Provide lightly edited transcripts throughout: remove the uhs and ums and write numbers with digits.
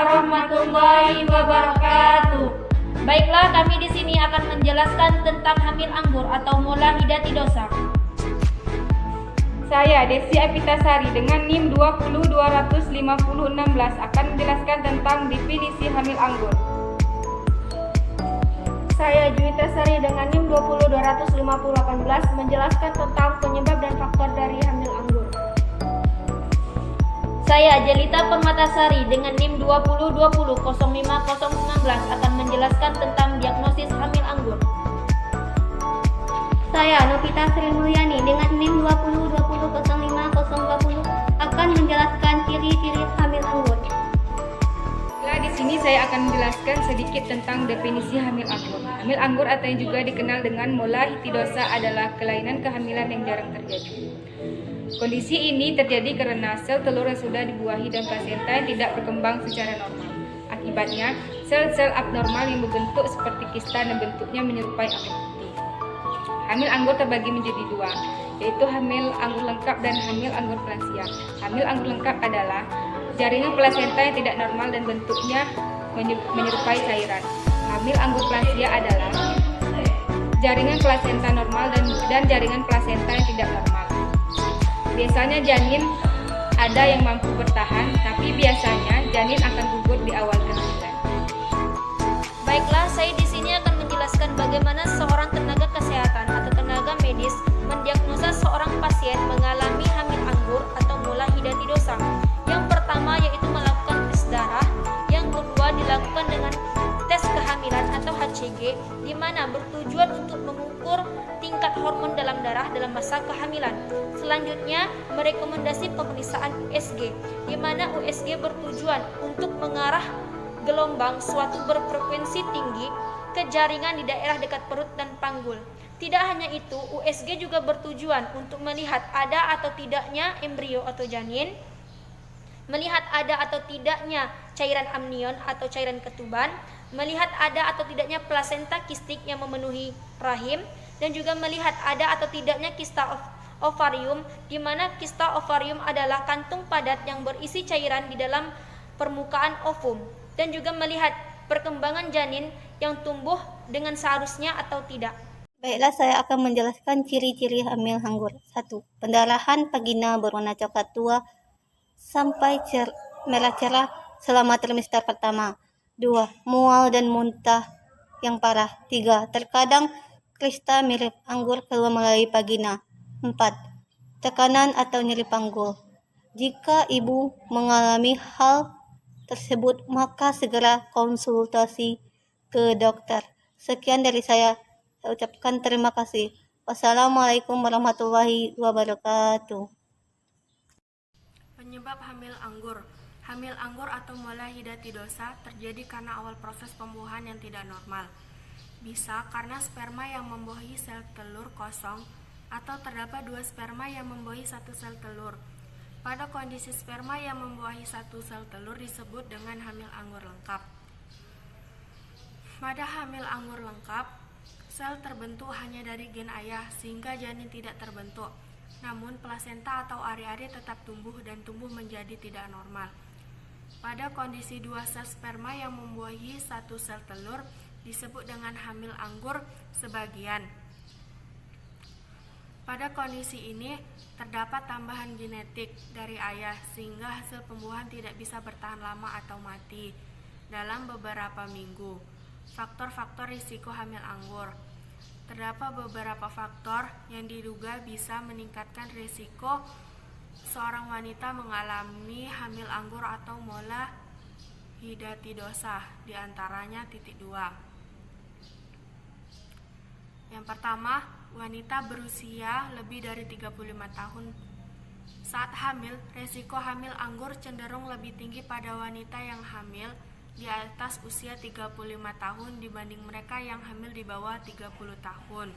warahmatullahi wabarakatuh. Baiklah, kami di sini akan menjelaskan tentang hamil anggur atau mola hidatidosa. Saya Desi Apitasari dengan NIM 2025016 akan menjelaskan tentang definisi hamil anggur. Saya Juwita Sari dengan NIM 2025018 menjelaskan tentang penyebab dan faktor dari hamil anggur. Saya Jelita Permatasari dengan NIM 202005019 akan menjelaskan tentang diagnosis hamil anggur. Saya Novita Sri Mulyani dengan NIM 202005020 akan menjelaskan ciri-ciri hamil anggur. Di sini saya akan menjelaskan sedikit tentang definisi hamil anggur. Hamil anggur atau yang juga dikenal dengan mola hidatidosa adalah kelainan kehamilan yang jarang terjadi. Kondisi ini terjadi karena sel telur yang sudah dibuahi dan plasenta yang tidak berkembang secara normal. Akibatnya, sel-sel abnormal yang berbentuk seperti kista dan bentuknya menyerupai air putih. Hamil anggur terbagi menjadi dua, yaitu hamil anggur lengkap dan hamil anggur plasenta. Hamil anggur lengkap adalah jaringan plasenta yang tidak normal dan bentuknya menyerupai cairan. Hamil anggur plasenta adalah jaringan plasenta normal dan jaringan plasenta yang tidak normal. Biasanya janin ada yang mampu bertahan, tapi biasanya janin akan gugur di awal kehamilan. Baiklah, saya di sini akan menjelaskan bagaimana seorang tenaga kesehatan atau tenaga medis mendiagnosa seorang pasien mengalami hamil anggur atau mola hidatidosa. Yang pertama yaitu melakukan tes darah, yang kedua dilakukan dengan tes kehamilan atau HCG, di mana bertujuan untuk mengukur tingkat hormon dalam darah dalam masa kehamilan. Selanjutnya, merekomendasi pemeriksaan USG, di mana USG bertujuan untuk mengarah gelombang suatu berfrekuensi tinggi ke jaringan di daerah dekat perut dan panggul. Tidak hanya itu, USG juga bertujuan untuk melihat ada atau tidaknya embrio atau janin, melihat ada atau tidaknya cairan amnion atau cairan ketuban, melihat ada atau tidaknya plasenta kistik yang memenuhi rahim, dan juga melihat ada atau tidaknya kista ovarium, di mana kista ovarium adalah kantung padat yang berisi cairan di dalam permukaan ovum, dan juga melihat perkembangan janin yang tumbuh dengan seharusnya atau tidak. Baiklah, saya akan menjelaskan ciri-ciri hamil anggur. 1. Pendarahan vagina berwarna coklat tua sampai merah cerah selama trimester pertama. 2. Mual dan muntah yang parah. 3. Terkadang klista mirip anggur keluar melalui vagina. 4. Tekanan atau nyeri panggul. Jika ibu mengalami hal tersebut, maka segera konsultasi ke dokter. Sekian dari saya ucapkan terima kasih. Wassalamualaikum warahmatullahi wabarakatuh. Penyebab hamil anggur. Hamil anggur atau mola hidatidosa terjadi karena awal proses pembuahan yang tidak normal. Bisa karena sperma yang membuahi sel telur kosong atau terdapat dua sperma yang membuahi satu sel telur. Pada kondisi sperma yang membuahi satu sel telur disebut dengan hamil anggur lengkap. Pada hamil anggur lengkap, sel terbentuk hanya dari gen ayah sehingga janin tidak terbentuk. Namun plasenta atau ari-ari tetap tumbuh dan tumbuh menjadi tidak normal. Pada kondisi dua sel sperma yang membuahi satu sel telur disebut dengan hamil anggur sebagian. Pada kondisi ini terdapat tambahan genetik dari ayah sehingga hasil pembuahan tidak bisa bertahan lama atau mati dalam beberapa minggu. Faktor-faktor risiko hamil anggur. Terdapat beberapa faktor yang diduga bisa meningkatkan risiko seorang wanita mengalami hamil anggur atau mola hidatidosa, diantaranya 2. Yang pertama, wanita berusia lebih dari 35 tahun. Saat hamil, risiko hamil anggur cenderung lebih tinggi pada wanita yang hamil di atas usia 35 tahun dibanding mereka yang hamil di bawah 30 tahun.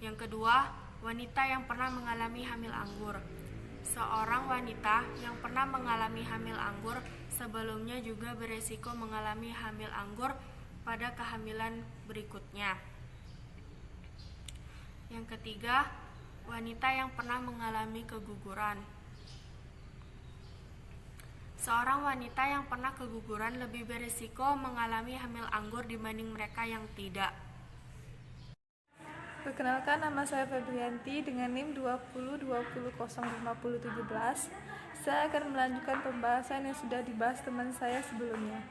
Yang kedua, wanita yang pernah mengalami hamil anggur. Seorang wanita yang pernah mengalami hamil anggur sebelumnya juga beresiko mengalami hamil anggur pada kehamilan berikutnya. Yang ketiga, wanita yang pernah mengalami keguguran. Seorang wanita yang pernah keguguran lebih berisiko mengalami hamil anggur dibanding mereka yang tidak. Perkenalkan, nama saya Febrianti dengan NIM 2020005017. Saya akan melanjutkan pembahasan yang sudah dibahas teman saya sebelumnya.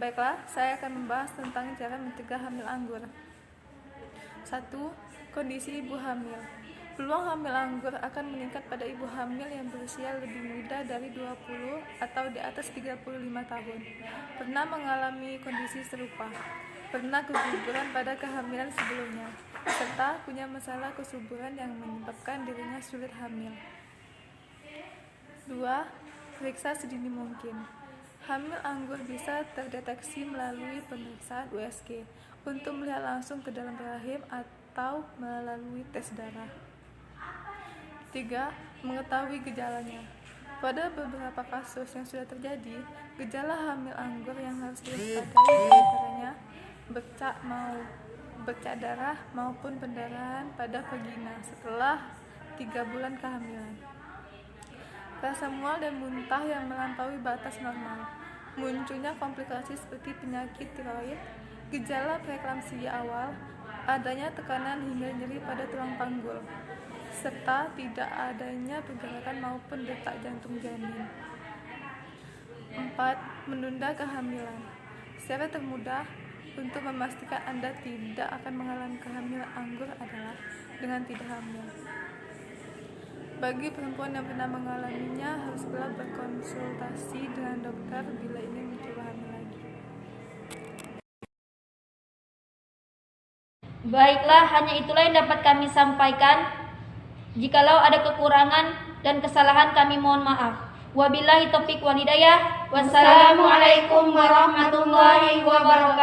Baiklah, saya akan membahas tentang cara mencegah hamil anggur. 1. Kondisi ibu hamil. Peluang hamil anggur akan meningkat pada ibu hamil yang berusia lebih muda dari 20 atau di atas 35 tahun. Pernah mengalami kondisi serupa. Pernah keguguran pada kehamilan sebelumnya, serta punya masalah kesuburan yang menyebabkan dirinya sulit hamil. 2. Periksa sedini mungkin. Hamil anggur bisa terdeteksi melalui pemeriksaan USG untuk melihat langsung ke dalam rahim atau melalui tes darah. 3. Mengetahui gejalanya. Pada beberapa kasus yang sudah terjadi, gejala hamil anggur yang harus diwaspadai diantaranya bercak darah maupun pendarahan pada vagina setelah 3 bulan kehamilan. Rasa mual dan muntah yang melampaui batas normal. Munculnya komplikasi seperti penyakit tiroid, gejala preeklamsia awal, adanya tekanan hingga nyeri pada tulang panggul, serta tidak adanya pergerakan maupun detak jantung janin. 4. Menunda kehamilan. Secara termudah, untuk memastikan Anda tidak akan mengalami kehamilan anggur adalah dengan tidak hamil. Bagi perempuan yang pernah mengalaminya, harus segera berkonsultasi dengan dokter bila ingin mencoba hamil lagi. Baiklah, hanya itulah yang dapat kami sampaikan. Jikalau ada kekurangan dan kesalahan, kami mohon maaf. Wabillahi taufiq wal hidayah. Wassalamualaikum warahmatullahi wabarakatuh.